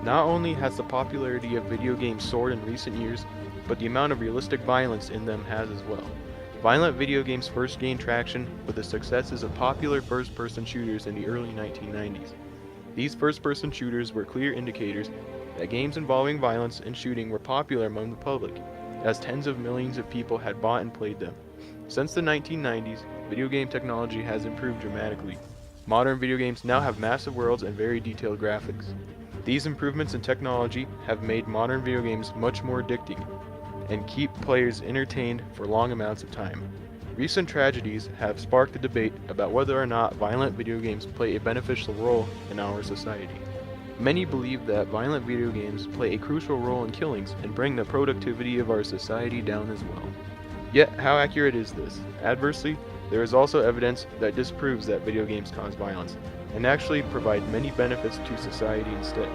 Not only has the popularity of video games soared in recent years, but the amount of realistic violence in them has as well. Violent video games first gained traction with the successes of popular first-person shooters in the early 1990s. These first-person shooters were clear indicators that games involving violence and shooting were popular among the public, as tens of millions of people had bought and played them. Since the 1990s, video game technology has improved dramatically. Modern video games now have massive worlds and very detailed graphics. These improvements in technology have made modern video games much more addicting and keep players entertained for long amounts of time. Recent tragedies have sparked a debate about whether or not violent video games play a beneficial role in our society. Many believe that violent video games play a crucial role in killings and bring the productivity of our society down as well. Yet, how accurate is this? Adversely, there is also evidence that disproves that video games cause violence, and actually provide many benefits to society instead.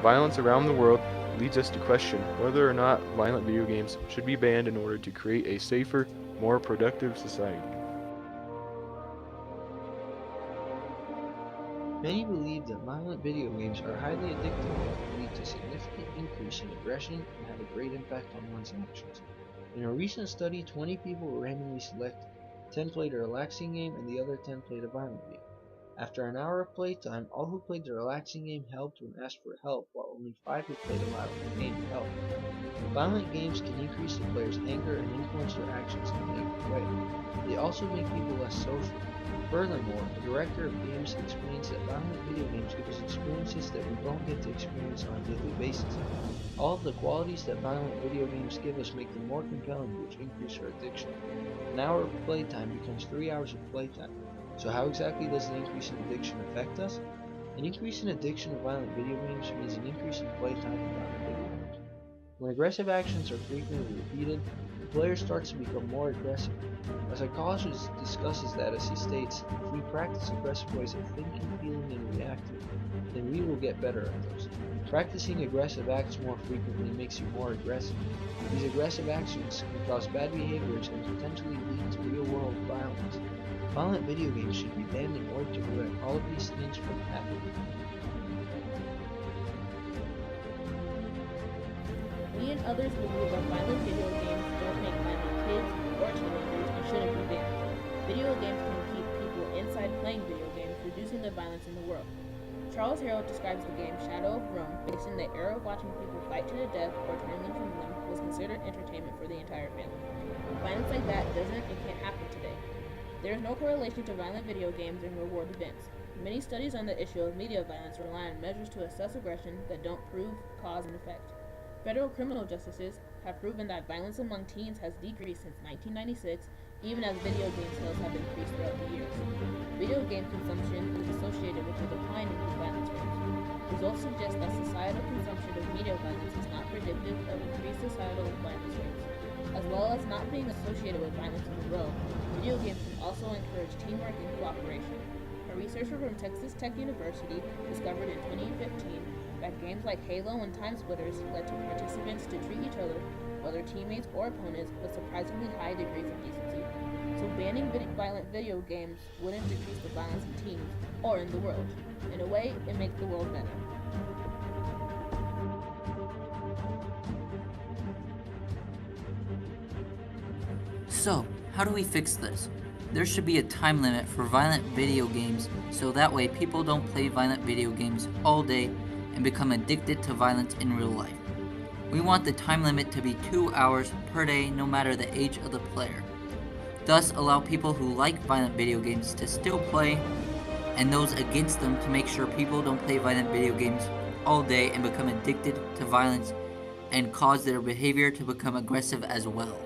Violence around the world leads us to question whether or not violent video games should be banned in order to create a safer, more productive society. Many believe that violent video games are highly addictive and lead to significant increase in aggression and have a great impact on one's actions. In a recent study, 20 people were randomly selected. 10 played a relaxing game and the other 10 played a violent game. After an hour of playtime, all who played the relaxing game helped when asked for help, while only 5 who played a violent game helped. Violent games can increase the player's anger and influence their actions in a negative way. They also make people less social. Furthermore, the director of games explains that violent video games give us experiences that we don't get to experience on a daily basis. All of the qualities that violent video games give us make them more compelling, which increase our addiction. An hour of playtime becomes 3 hours of playtime. So how exactly does the increase in addiction affect us? An increase in addiction of violent video games means an increase in playtime of violent video games. When aggressive actions are frequently repeated, the player starts to become more aggressive. A psychologist discusses that as he states, if we practice aggressive ways of thinking, feeling, and reacting, then we will get better at those. Practicing aggressive acts more frequently makes you more aggressive. These aggressive actions can cause bad behaviors and potentially lead to real-world violence. Violent video games should be banned in order to prevent all of these things from happening. Me and others believe that violent video games don't make violent kids or teenagers and shouldn't be banned. Video games can keep people inside playing video games, reducing the violence in the world. Charles Harrell describes the game Shadow of Rome, based in the era of watching people fight to the death or turning from them, was considered entertainment for the entire family. Violence like that doesn't and can't happen today. There is no correlation to violent video games and reward events. Many studies on the issue of media violence rely on measures to assess aggression that don't prove cause and effect. Federal criminal justices have proven that violence among teens has decreased since 1996, even as video game sales have increased throughout the years. Video game consumption is associated with a decline in youth violence rates. Results suggest that societal consumption of media violence is not predictive of increased societal violence rates. As well as not being associated with violence in the world, video games can also encourage teamwork and cooperation. A researcher from Texas Tech University discovered in 2015 that games like Halo and Time Splitters led to participants to treat each other, whether teammates or opponents, with surprisingly high degrees of decency. So banning violent video games wouldn't decrease the violence in teams or in the world. In a way, it makes the world better. So, how do we fix this? There should be a time limit for violent video games so that way people don't play violent video games all day and become addicted to violence in real life. We want the time limit to be 2 hours per day no matter the age of the player. Thus allow people who like violent video games to still play and those against them to make sure people don't play violent video games all day and become addicted to violence and cause their behavior to become aggressive as well.